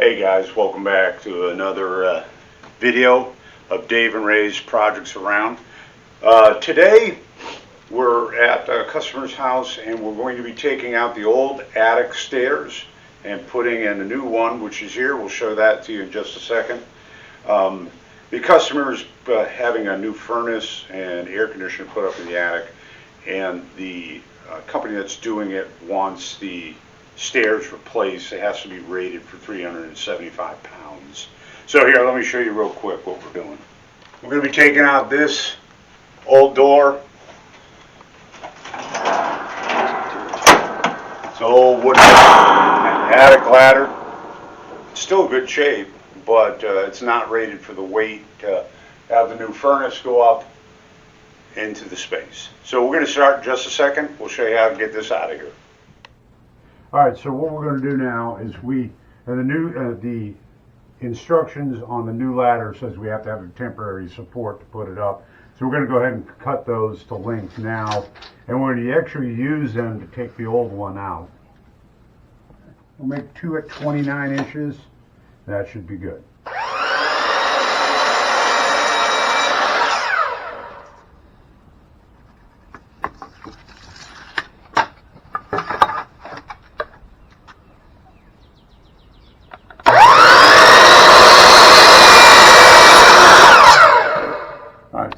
Hey guys, welcome back to another video of Dave and Ray's Projects Around. Today we're at a customer's house and we're going to be taking out the old attic stairs and putting in a new one, which is here. We'll show that to you in just a second. The customer's having a new furnace and air conditioner put up in the attic, and the company that's doing it wants the stairs replaced. It has to be rated for 375 pounds. So here, let me show you real quick what we're doing. We're going to be taking out this old door. It's an old wooden attic ladder. It's still in good shape, but it's not rated for the weight to have the new furnace go up into the space. So we're going to start in just a second. We'll show you how to get this out of here. Alright, so what we're going to do now is the instructions on the new ladder says we have to have a temporary support to put it up. So we're going to go ahead and cut those to length now, and we're going to actually use them to take the old one out. We'll make two at 29 inches. That should be good.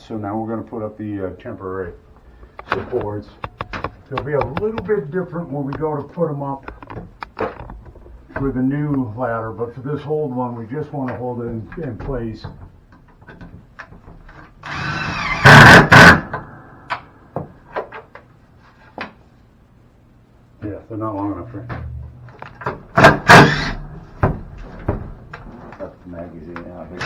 So now we're going to put up the temporary supports. They'll be a little bit different when we go to put them up with the new ladder, but for this old one, we just want to hold it in place. Yeah, they're not long enough, right? That's the magazine out here.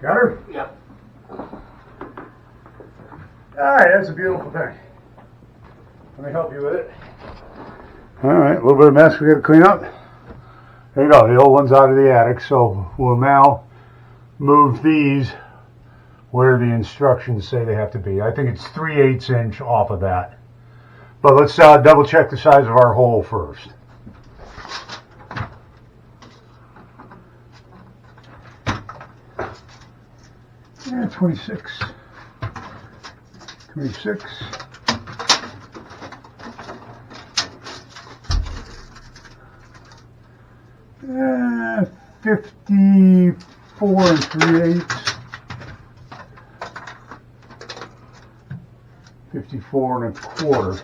Got her? Yep. Alright, that's a beautiful thing. Let me help you with it. Alright, a little bit of mess we got to clean up. There you go, the old one's out of the attic, so we'll now move these where the instructions say they have to be. I think it's 3/8 inch off of that. But let's double check the size of our hole first. Yeah, 26. 26. Yeah, 54 and 3/8. 54 and a quarter.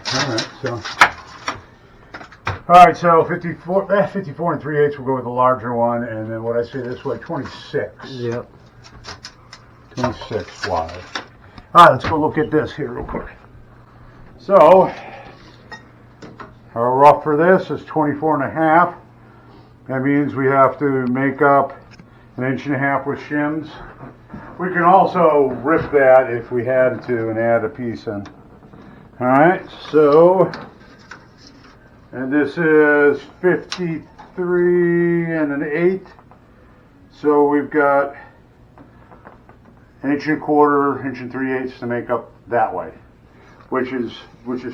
Alright, so 54 and 3/8, we'll go with the larger one, and then what I say this way, 26. Yep. 26 wide. Alright, let's go look at this here real quick. So, our rough for this is 24 and a half. That means we have to make up 1.5 inches with shims. We can also rip that if we had to and add a piece in. Alright, so, and this is 53 and an eighth. So we've got an inch and a quarter, inch and 3/8 to make up that way, which is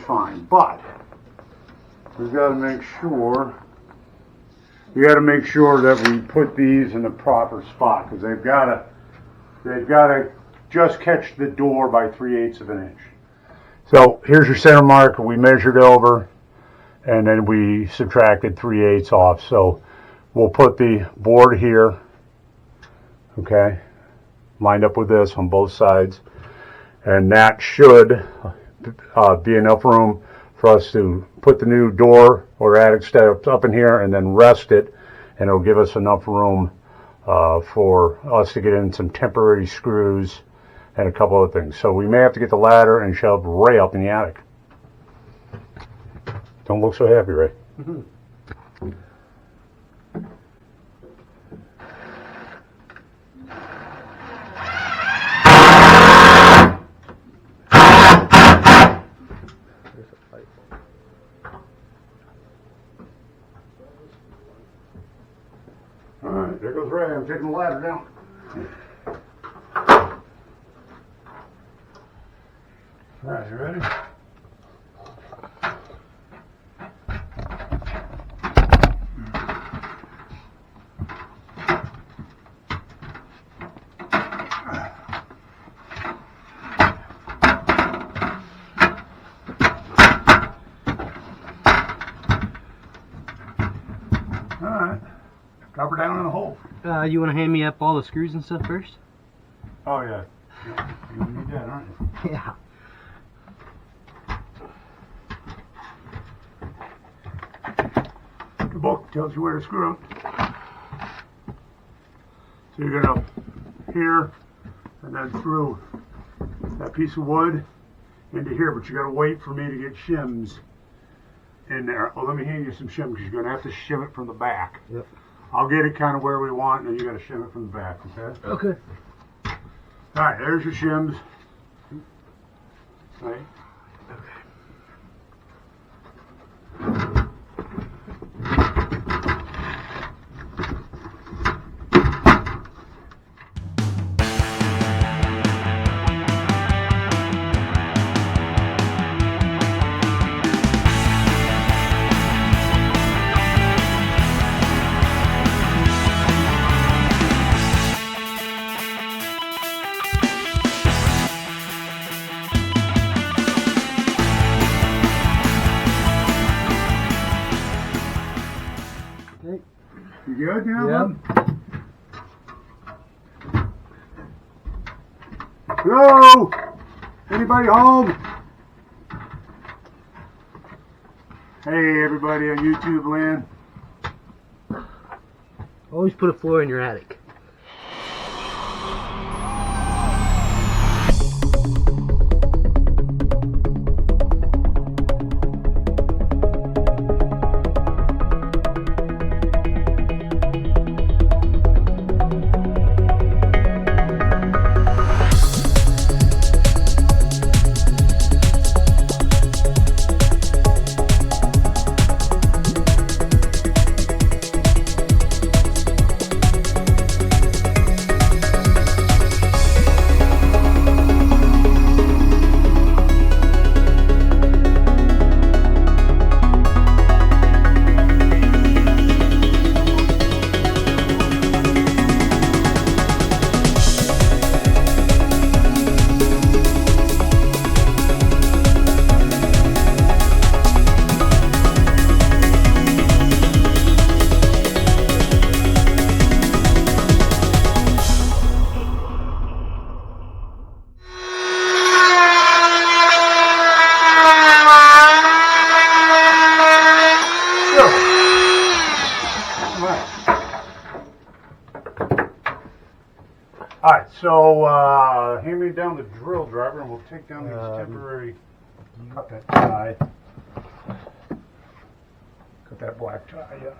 fine. But we've got to make sure. You got to make sure that we put these in the proper spot because they've got to just catch the door by 3/8 of an inch. So here's your center mark. We measured over, and then we subtracted 3/8 off. So we'll put the board here. Okay, lined up with this on both sides, and that should be enough room for us to put the new door or attic steps up in here and then rest it, and it'll give us enough room for us to get in some temporary screws and a couple of things. So we may have to get the ladder and shove Ray up in the attic. Don't look so happy, Ray. Mm-hmm. Alright, there goes Ray. I'm taking the ladder down. Alright, you ready? Alright. Drop her down in the hole. You want to hand me up all the screws and stuff first? Oh, yeah. You need that, aren't you? Yeah. The book tells you where to screw them. So you're going to here and then through that piece of wood into here, but you got to wait for me to get shims in there. Well, let me hand you some shim because you're going to have to shim it from the back. Yep. I'll get it kind of where we want, and then you got to shim it from the back, okay? Okay. All right, there's your shims. All right. You good now? Yep. Hello? Anybody home? Hey, everybody on YouTube land. Always put a floor in your attic. Alright, so hand me down the drill driver and we'll take down these temporary. Cut that tie. Cut that black tie, yeah.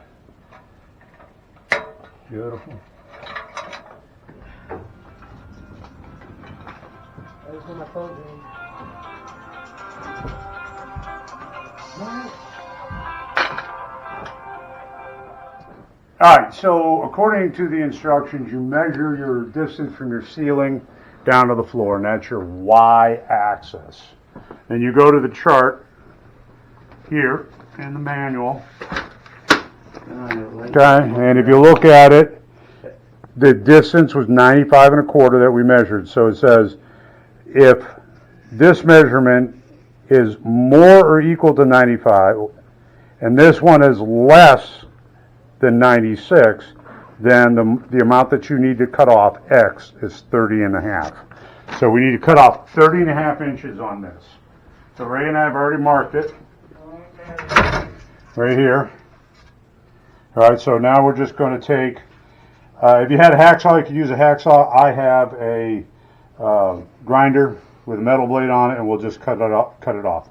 Beautiful. That's when my phone rang. Alright, so according to the instructions, you measure your distance from your ceiling down to the floor, and that's your y-axis. Then you go to the chart here in the manual. Okay, and if you look at it, the distance was 95.25 that we measured. So it says if this measurement is more or equal to 95, and this one is less than 96, then the amount that you need to cut off, X, is 30.5. So we need to cut off 30.5 inches on this. So Ray and I have already marked it right here. All right, so now we're just going to take, if you had a hacksaw, you could use a hacksaw. I have a grinder with a metal blade on it, and we'll just cut it off.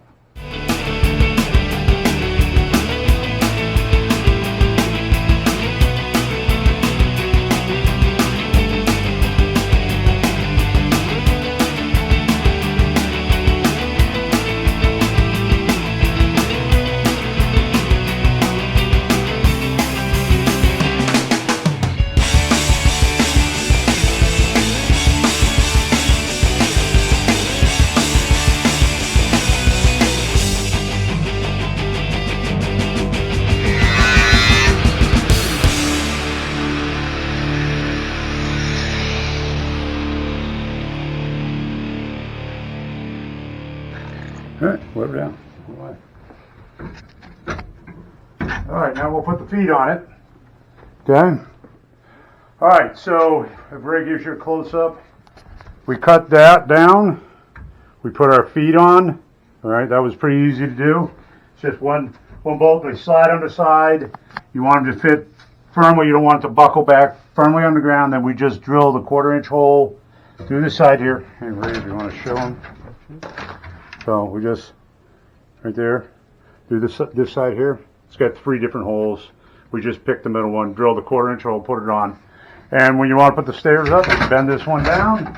All right, put it down. All right, now we'll put the feet on it. Okay. All right, so if Ray gives you a close-up, we cut that down. We put our feet on. All right, that was pretty easy to do. It's just one bolt. They slide on the side. You want them to fit firmly. You don't want it to buckle back firmly on the ground. Then we just drill the 1/4-inch hole through the side here. Hey, Ray, if you want to show them. So we just, right there, through this side here, it's got 3 different holes. We just pick the middle one, drill the 1/4-inch hole, put it on. And when you want to put the stairs up, you bend this one down.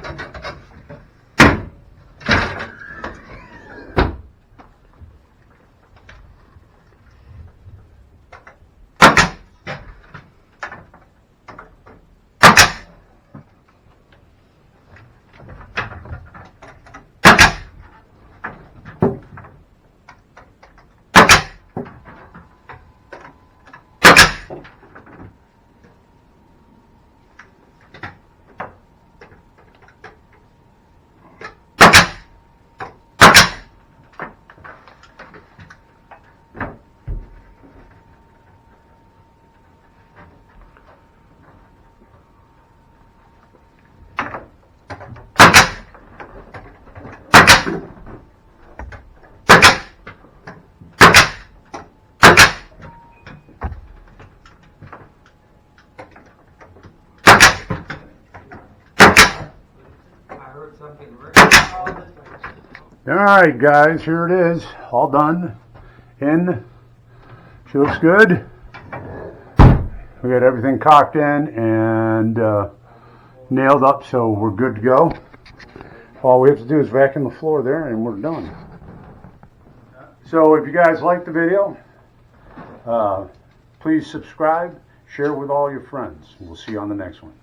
All right, guys, here it is, all done. In. She looks good. We got everything cocked in and nailed up, so we're good to go. All we have to do is vacuum the floor there, and we're done. So if you guys like the video, please subscribe, share it with all your friends. We'll see you on the next one.